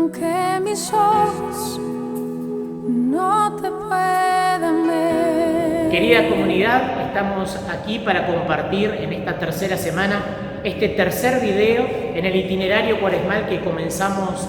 aunque mis ojos no te puedan ver. Querida comunidad, estamos aquí para compartir en esta tercera semana este tercer video en el itinerario cuaresmal que comenzamos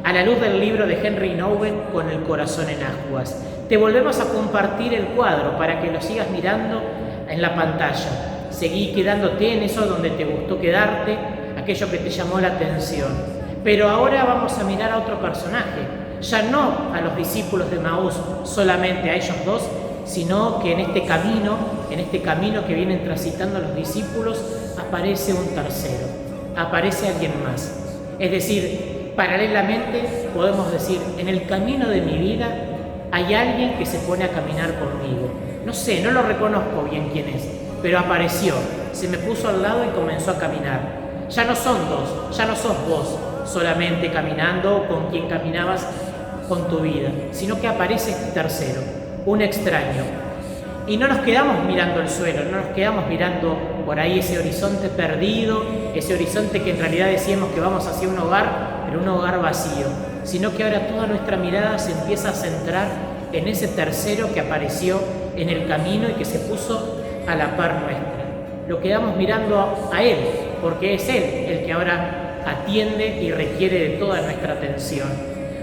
a la luz del libro de Henry Nouwen, Con el corazón en aguas. Te volvemos a compartir el cuadro para que lo sigas mirando en la pantalla. Seguí quedándote en eso donde te gustó quedarte, aquello que te llamó la atención. Pero ahora vamos a mirar a otro personaje, ya no a los discípulos de Maús, solamente a ellos dos, sino que en este camino que vienen transitando los discípulos, aparece un tercero, aparece alguien más. Es decir, paralelamente podemos decir, en el camino de mi vida hay alguien que se pone a caminar conmigo. No sé, no lo reconozco bien quién es, pero apareció, se me puso al lado y comenzó a caminar. Ya no son dos, ya no sos vos solamente caminando con quien caminabas con tu vida, sino que aparece este tercero, un extraño. Y no nos quedamos mirando el suelo, no nos quedamos mirando por ahí ese horizonte perdido, ese horizonte que en realidad decíamos que vamos hacia un hogar, pero un hogar vacío, sino que ahora toda nuestra mirada se empieza a centrar en ese tercero que apareció en el camino y que se puso a la par nuestra. Lo quedamos mirando a Él, porque es Él el que ahora atiende y requiere de toda nuestra atención.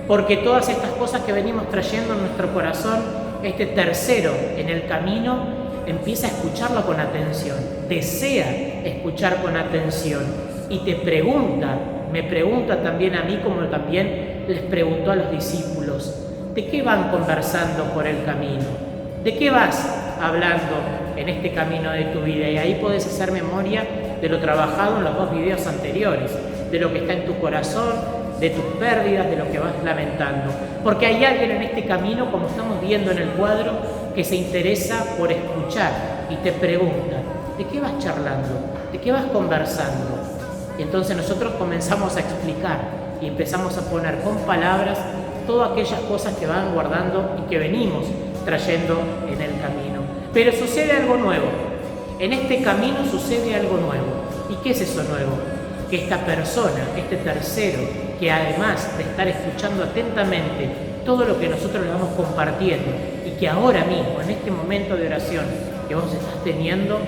Porque todas estas cosas que venimos trayendo en nuestro corazón, este tercero en el camino empieza a escucharlo con atención, desea escuchar con atención y te pregunta, me pregunta también a mí como también les preguntó a los discípulos, ¿de qué van conversando por el camino? ¿De qué vas hablando en este camino de tu vida? Y ahí podés hacer memoria de lo trabajado en los dos videos anteriores, de lo que está en tu corazón, de tus pérdidas, de lo que vas lamentando. Porque hay alguien en este camino, como estamos viendo en el cuadro, que se interesa por escuchar y te pregunta, ¿de qué vas charlando? ¿De qué vas conversando? Y entonces nosotros comenzamos a explicar y empezamos a poner con palabras todas aquellas cosas que van guardando y que venimos trayendo en el camino. Pero sucede algo nuevo. En este camino sucede algo nuevo. ¿Y qué es eso nuevo? Que esta persona, este tercero, que además de estar escuchando atentamente todo lo que nosotros le vamos compartiendo y que ahora mismo, en este momento de oración que vos estás teniendo,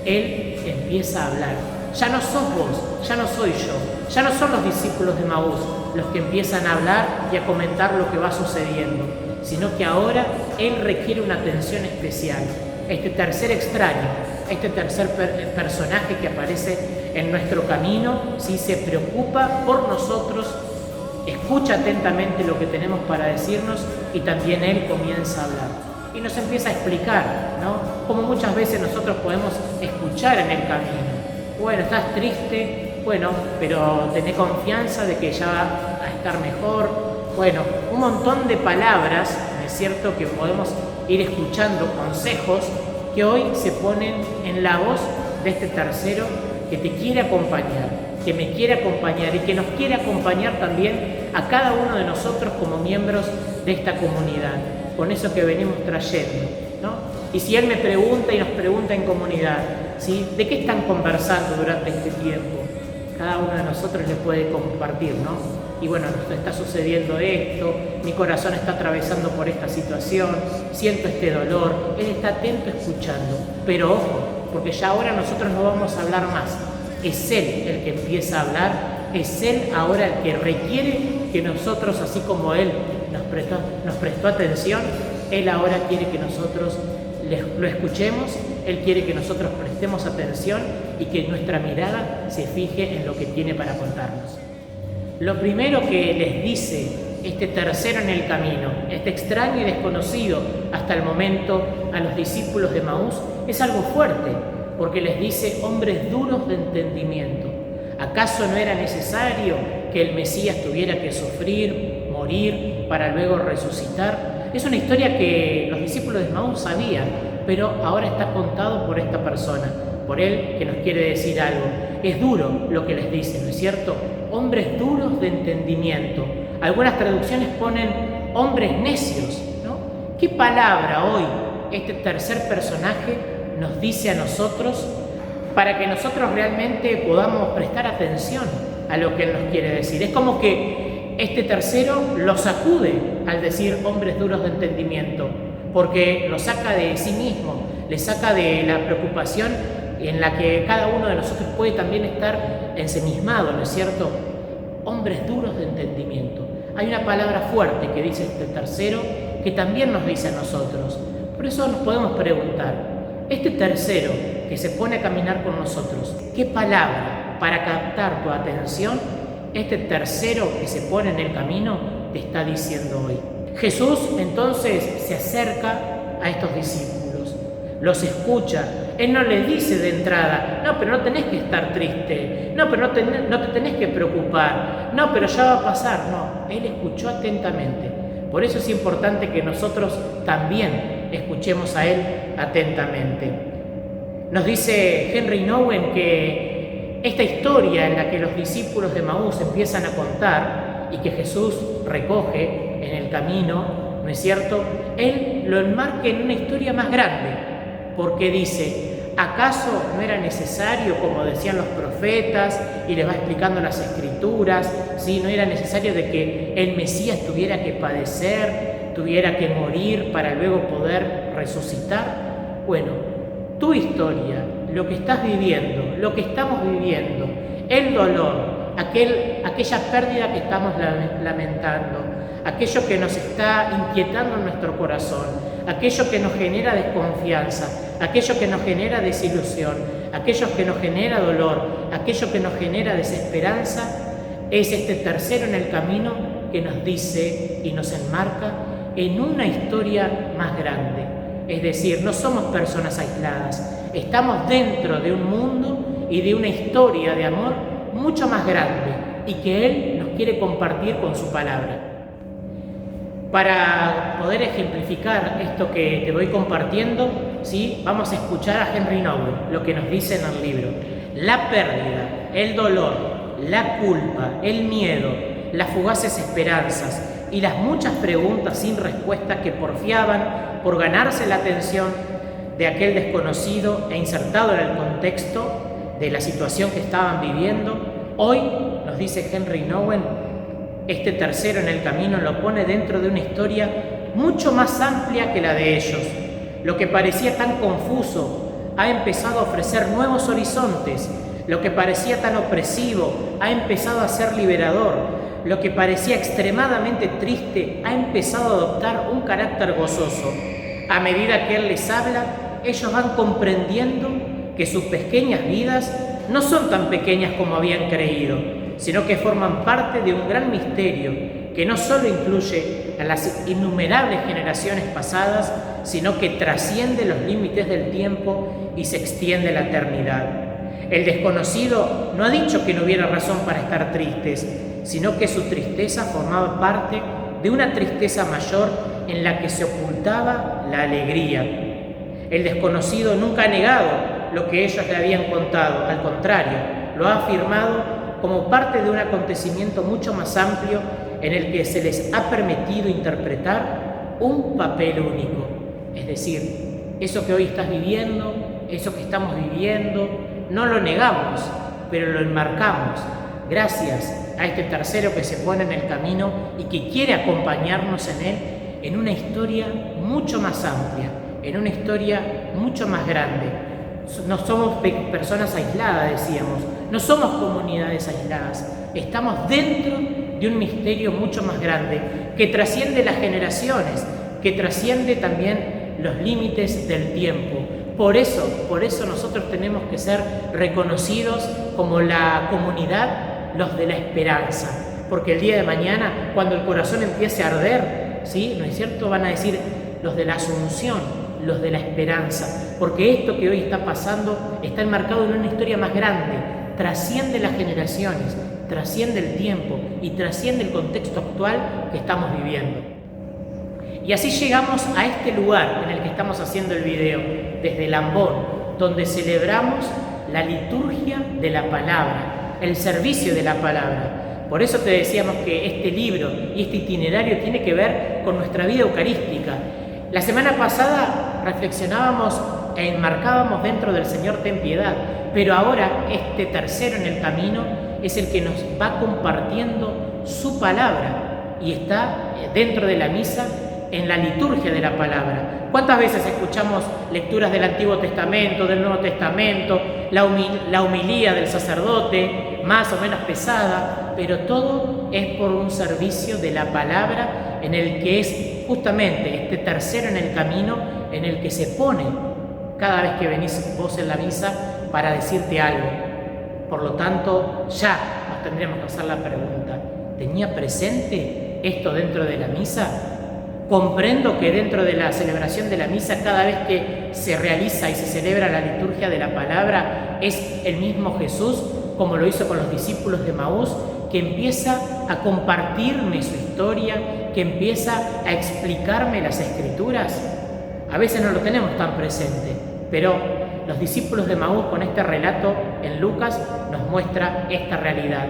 él empieza a hablar. Ya no sos vos, ya no soy yo, ya no son los discípulos de Maús los que empiezan a hablar y a comentar lo que va sucediendo, sino que ahora él requiere una atención especial. Este tercer extraño, este tercer personaje que aparece en nuestro camino, sí se preocupa por nosotros, escucha atentamente lo que tenemos para decirnos y también él comienza a hablar. Y nos empieza a explicar, ¿no? Como muchas veces nosotros podemos escuchar en el camino. Bueno, estás triste, bueno, pero tené confianza de que ya va a estar mejor. Bueno, un montón de palabras, ¿no es cierto?, que podemos ir escuchando, consejos que hoy se ponen en la voz de este tercero que te quiere acompañar, que me quiere acompañar y que nos quiere acompañar también a cada uno de nosotros como miembros de esta comunidad, con eso que venimos trayendo, ¿no? Y si él me pregunta y nos pregunta en comunidad, ¿sí?, ¿de qué están conversando durante este tiempo? Cada uno de nosotros le puede compartir, ¿no? Y bueno, nos está sucediendo esto, mi corazón está atravesando por esta situación, siento este dolor. Él está atento escuchando, pero ojo, porque ya ahora nosotros no vamos a hablar más. Es Él el que empieza a hablar, es Él ahora el que requiere que nosotros, así como Él nos prestó atención, Él ahora quiere que nosotros lo escuchemos, Él quiere que nosotros prestemos atención y que nuestra mirada se fije en lo que tiene para contarnos. Lo primero que les dice este tercero en el camino, este extraño y desconocido hasta el momento a los discípulos de Maús, es algo fuerte, porque les dice hombres duros de entendimiento. ¿Acaso no era necesario que el Mesías tuviera que sufrir, morir, para luego resucitar? Es una historia que los discípulos de Maús sabían, pero ahora está contado por esta persona, por él que nos quiere decir algo. Es duro lo que les dice, ¿no es cierto? Hombres duros de entendimiento. Algunas traducciones ponen hombres necios, ¿no? ¿Qué palabra hoy este tercer personaje nos dice a nosotros para que nosotros realmente podamos prestar atención a lo que él nos quiere decir? Es como que este tercero los sacude al decir hombres duros de entendimiento, porque los saca de sí mismo, les saca de la preocupación en la que cada uno de nosotros puede también estar ensimismado, ¿no es cierto? Hombres duros de entendimiento. Hay una palabra fuerte que dice este tercero que también nos dice a nosotros. Por eso nos podemos preguntar, este tercero que se pone a caminar con nosotros, ¿qué palabra para captar tu atención este tercero que se pone en el camino te está diciendo hoy? Jesús entonces se acerca a estos discípulos, los escucha. Él no les dice de entrada, no, pero no tenés que estar triste, no, pero no te tenés que preocupar, no, pero ya va a pasar. No, Él escuchó atentamente. Por eso es importante que nosotros también escuchemos a Él atentamente. Nos dice Henry Nouwen que esta historia en la que los discípulos de Maús empiezan a contar y que Jesús recoge en el camino, ¿no es cierto? Él lo enmarca en una historia más grande, porque dice, ¿acaso no era necesario, como decían los profetas, y les va explicando las escrituras, ¿sí? No era necesario de que el Mesías tuviera que padecer, tuviera que morir para luego poder resucitar? Bueno, tu historia, lo que estás viviendo, lo que estamos viviendo, el dolor, aquella pérdida que estamos lamentando, aquello que nos está inquietando en nuestro corazón, aquello que nos genera desconfianza, aquello que nos genera desilusión, aquello que nos genera dolor, aquello que nos genera desesperanza, es este tercero en el camino que nos dice y nos enmarca en una historia más grande. Es decir, no somos personas aisladas, estamos dentro de un mundo y de una historia de amor mucho más grande y que Él nos quiere compartir con su palabra. Para poder ejemplificar esto que te voy compartiendo, ¿sí? Vamos a escuchar a Henry Nouwen, lo que nos dice en el libro. La pérdida, el dolor, la culpa, el miedo, las fugaces esperanzas y las muchas preguntas sin respuesta que porfiaban por ganarse la atención de aquel desconocido e insertado en el contexto de la situación que estaban viviendo, hoy, nos dice Henry Nouwen, este tercero en el camino lo pone dentro de una historia mucho más amplia que la de ellos. Lo que parecía tan confuso ha empezado a ofrecer nuevos horizontes. Lo que parecía tan opresivo ha empezado a ser liberador. Lo que parecía extremadamente triste ha empezado a adoptar un carácter gozoso. A medida que Él les habla, ellos van comprendiendo que sus pequeñas vidas no son tan pequeñas como habían creído, sino que forman parte de un gran misterio que no solo incluye a las innumerables generaciones pasadas, sino que trasciende los límites del tiempo y se extiende la eternidad. El desconocido no ha dicho que no hubiera razón para estar tristes, sino que su tristeza formaba parte de una tristeza mayor en la que se ocultaba la alegría. El desconocido nunca ha negado lo que ellos le habían contado, al contrario, lo ha afirmado como parte de un acontecimiento mucho más amplio en el que se les ha permitido interpretar un papel único. Es decir, eso que hoy estás viviendo, eso que estamos viviendo, no lo negamos, pero lo enmarcamos gracias a este tercero que se pone en el camino y que quiere acompañarnos en él en una historia mucho más amplia, en una historia mucho más grande. No somos personas aisladas, decíamos, no somos comunidades aisladas, estamos dentro de un misterio mucho más grande que trasciende las generaciones, que trasciende también los límites del tiempo. Por eso nosotros tenemos que ser reconocidos como la comunidad, los de la esperanza, porque el día de mañana, cuando el corazón empiece a arder, ¿sí? ¿No es cierto? Van a decir los de la Asunción, los de la esperanza, porque esto que hoy está pasando está enmarcado en una historia más grande, trasciende las generaciones, trasciende el tiempo y trasciende el contexto actual que estamos viviendo. Y así llegamos a este lugar en el que estamos haciendo el video, desde Lambón, donde celebramos la liturgia de la palabra, el servicio de la palabra. Por eso te decíamos que este libro y este itinerario tiene que ver con nuestra vida eucarística. La semana pasada reflexionábamos e enmarcábamos dentro del Señor ten piedad, pero ahora este tercero en el camino es el que nos va compartiendo su palabra y está dentro de la misa en la liturgia de la palabra. ¿Cuántas veces escuchamos lecturas del Antiguo Testamento, del Nuevo Testamento, la homilía del sacerdote, más o menos pesada, pero todo es por un servicio de la palabra en el que es justamente este tercero en el camino, en el que se pone cada vez que venís vos en la misa para decirte algo. Por lo tanto, ya nos tendríamos que hacer la pregunta: ¿tenía presente esto dentro de la misa? Comprendo que dentro de la celebración de la misa, cada vez que se realiza y se celebra la liturgia de la palabra, es el mismo Jesús, como lo hizo con los discípulos de Maús, que empieza a compartirme su historia, que empieza a explicarme las Escrituras. A veces no lo tenemos tan presente, pero los discípulos de Maús, con este relato en Lucas, nos muestra esta realidad.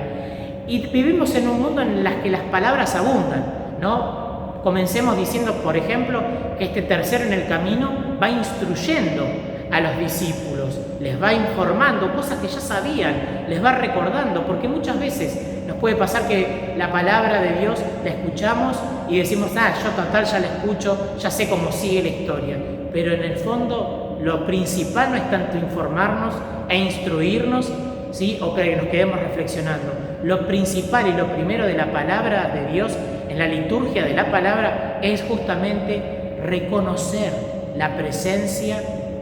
Y vivimos en un mundo en el que las palabras abundan, ¿no? Comencemos diciendo, por ejemplo, que este tercero en el camino va instruyendo a los discípulos, les va informando cosas que ya sabían, les va recordando, porque muchas veces nos puede pasar que la palabra de Dios la escuchamos y decimos: yo total ya la escucho, ya sé cómo sigue la historia. Pero en el fondo lo principal no es tanto informarnos e instruirnos, ¿sí?, o que nos quedemos reflexionando. Lo principal y lo primero de la palabra de Dios, en la liturgia de la palabra, es justamente reconocer la presencia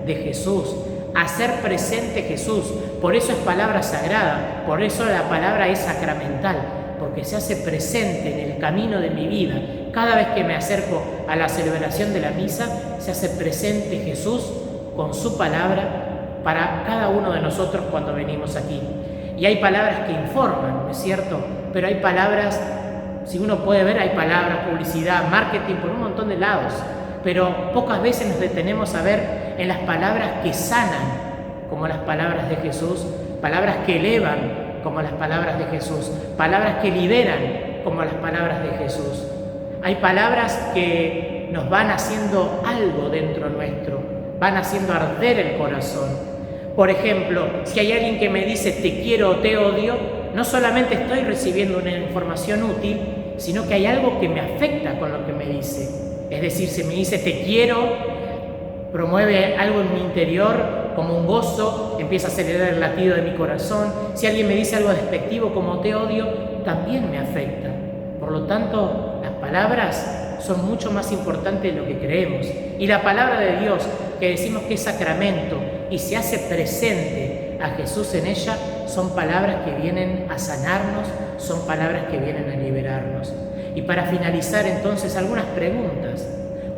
de Jesús, hacer presente Jesús. Por eso es palabra sagrada, por eso la palabra es sacramental, porque se hace presente en el camino de mi vida. Cada vez que me acerco a la celebración de la misa, se hace presente Jesús con su palabra para cada uno de nosotros cuando venimos aquí. Y hay palabras que informan, ¿no es cierto? Pero hay palabras, si uno puede ver, hay palabras, publicidad, marketing, por un montón de lados. Pero pocas veces nos detenemos a ver en las palabras que sanan, como las palabras de Jesús, palabras que elevan, como las palabras de Jesús, palabras que liberan, como las palabras de Jesús. Hay palabras que nos van haciendo algo dentro nuestro, van haciendo arder el corazón. Por ejemplo, si hay alguien que me dice te quiero o te odio, no solamente estoy recibiendo una información útil, sino que hay algo que me afecta con lo que me dice. Es decir, si me dice te quiero, promueve algo en mi interior, como un gozo, empieza a acelerar el latido de mi corazón. Si alguien me dice algo despectivo como te odio, también me afecta. Por lo tanto, las palabras son mucho más importantes de lo que creemos. Y la palabra de Dios, que decimos que es sacramento y se hace presente a Jesús en ella, son palabras que vienen a sanarnos, son palabras que vienen a liberarnos. Y para finalizar entonces, algunas preguntas.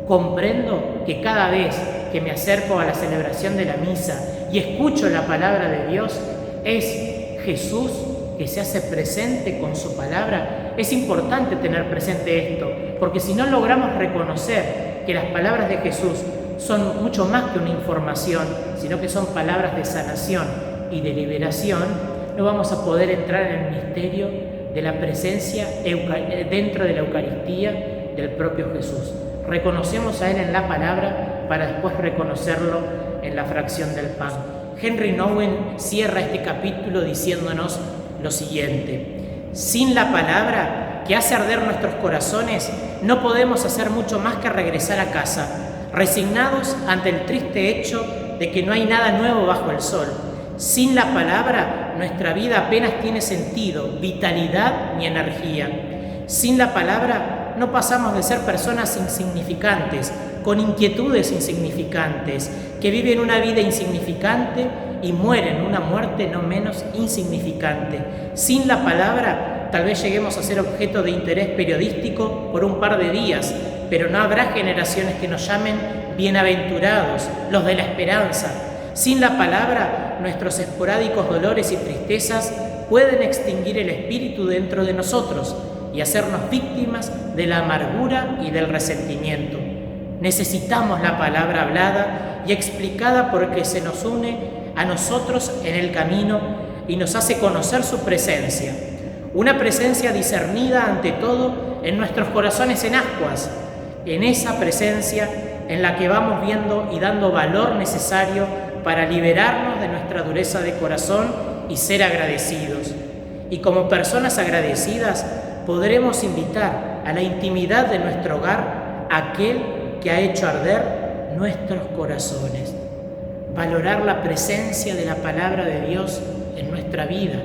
Comprendo que cada vez que me acerco a la celebración de la misa y escucho la palabra de Dios, es Jesús que se hace presente con su palabra. Es importante tener presente esto, porque si no logramos reconocer que las palabras de Jesús son mucho más que una información, sino que son palabras de sanación y de liberación, no vamos a poder entrar en el misterio de la presencia dentro de la Eucaristía del propio Jesús. Reconocemos a Él en la palabra para después reconocerlo en la fracción del pan. Henry Nouwen cierra este capítulo diciéndonos lo siguiente: sin la palabra que hace arder nuestros corazones, no podemos hacer mucho más que regresar a casa, resignados ante el triste hecho de que no hay nada nuevo bajo el sol. Sin la palabra, nuestra vida apenas tiene sentido, vitalidad ni energía. Sin la palabra, no pasamos de ser personas insignificantes, con inquietudes insignificantes, que viven una vida insignificante y mueren una muerte no menos insignificante. Sin la palabra, tal vez lleguemos a ser objeto de interés periodístico por un par de días, pero no habrá generaciones que nos llamen bienaventurados, los de la esperanza. Sin la palabra, nuestros esporádicos dolores y tristezas pueden extinguir el espíritu dentro de nosotros y hacernos víctimas de la amargura y del resentimiento. Necesitamos la palabra hablada y explicada porque se nos une a nosotros en el camino y nos hace conocer su presencia. Una presencia discernida ante todo en nuestros corazones en ascuas, en esa presencia en la que vamos viendo y dando valor necesario para liberarnos de nuestra dureza de corazón y ser agradecidos. Y como personas agradecidas podremos invitar a la intimidad de nuestro hogar a aquel que ha hecho arder nuestros corazones. Valorar la presencia de la palabra de Dios en nuestra vida,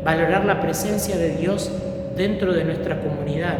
valorar la presencia de Dios dentro de nuestra comunidad.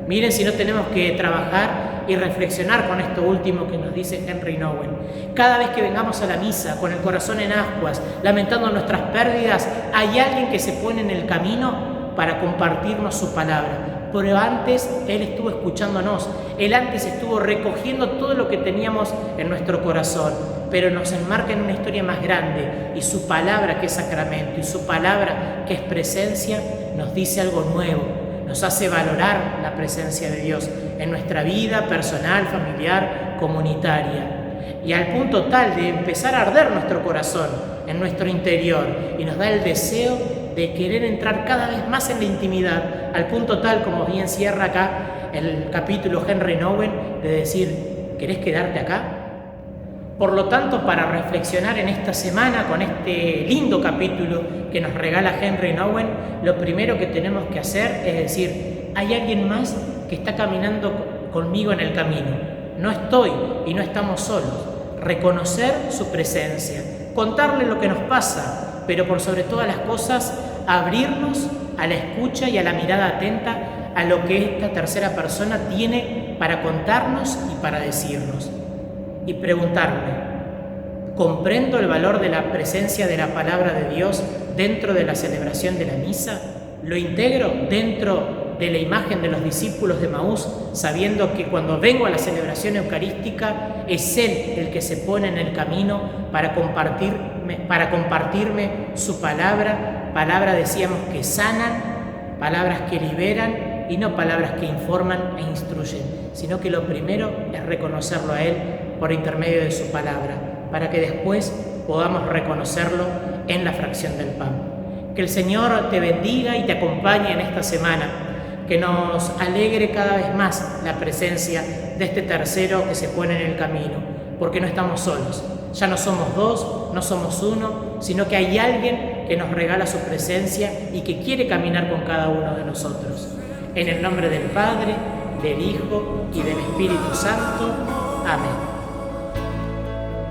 Miren si no tenemos que trabajar y reflexionar con esto último que nos dice Henry Nouwen. Cada vez que vengamos a la misa con el corazón en ascuas, lamentando nuestras pérdidas, hay alguien que se pone en el camino para compartirnos su palabra. Pero antes Él estuvo escuchándonos, Él antes estuvo recogiendo todo lo que teníamos en nuestro corazón, pero nos enmarca en una historia más grande, y su palabra, que es sacramento, y su palabra, que es presencia, nos dice algo nuevo, nos hace valorar la presencia de Dios en nuestra vida personal, familiar, comunitaria, y al punto tal de empezar a arder nuestro corazón en nuestro interior, y nos da el deseo de querer entrar cada vez más en la intimidad, al punto tal, como bien cierra acá el capítulo Henry Nouwen, de decir: ¿querés quedarte acá? Por lo tanto, para reflexionar en esta semana con este lindo capítulo que nos regala Henry Nouwen, lo primero que tenemos que hacer es decir: hay alguien más que está caminando conmigo en el camino. No estoy y no estamos solos. Reconocer su presencia, contarle lo que nos pasa, pero por sobre todas las cosas, abrirnos a la escucha y a la mirada atenta a lo que esta tercera persona tiene para contarnos y para decirnos. Y preguntarme: ¿comprendo el valor de la presencia de la palabra de Dios dentro de la celebración de la misa? ¿Lo integro dentro de la imagen de los discípulos de Emaús, sabiendo que cuando vengo a la celebración eucarística es Él el que se pone en el camino para compartirme su palabra? Palabras, decíamos, que sanan, palabras que liberan, y no palabras que informan e instruyen, sino que lo primero es reconocerlo a Él por intermedio de su palabra, para que después podamos reconocerlo en la fracción del pan. Que el Señor te bendiga y te acompañe en esta semana, que nos alegre cada vez más la presencia de este tercero que se pone en el camino, porque no estamos solos, ya no somos dos, no somos uno, sino que hay alguien que nos regala su presencia y que quiere caminar con cada uno de nosotros. En el nombre del Padre, del Hijo y del Espíritu Santo. Amén.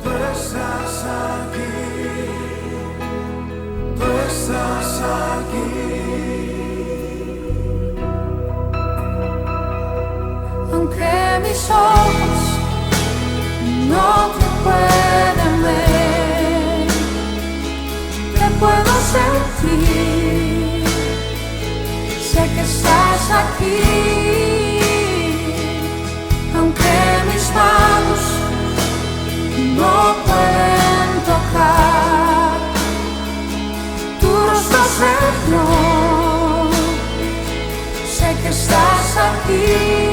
Tú estás aquí. Aunque mis ojos no te pueden ver, te puedo sentir, sé que estás aquí. Aunque mis manos no pueden tocar tu rostro, Señor, sé que estás aquí.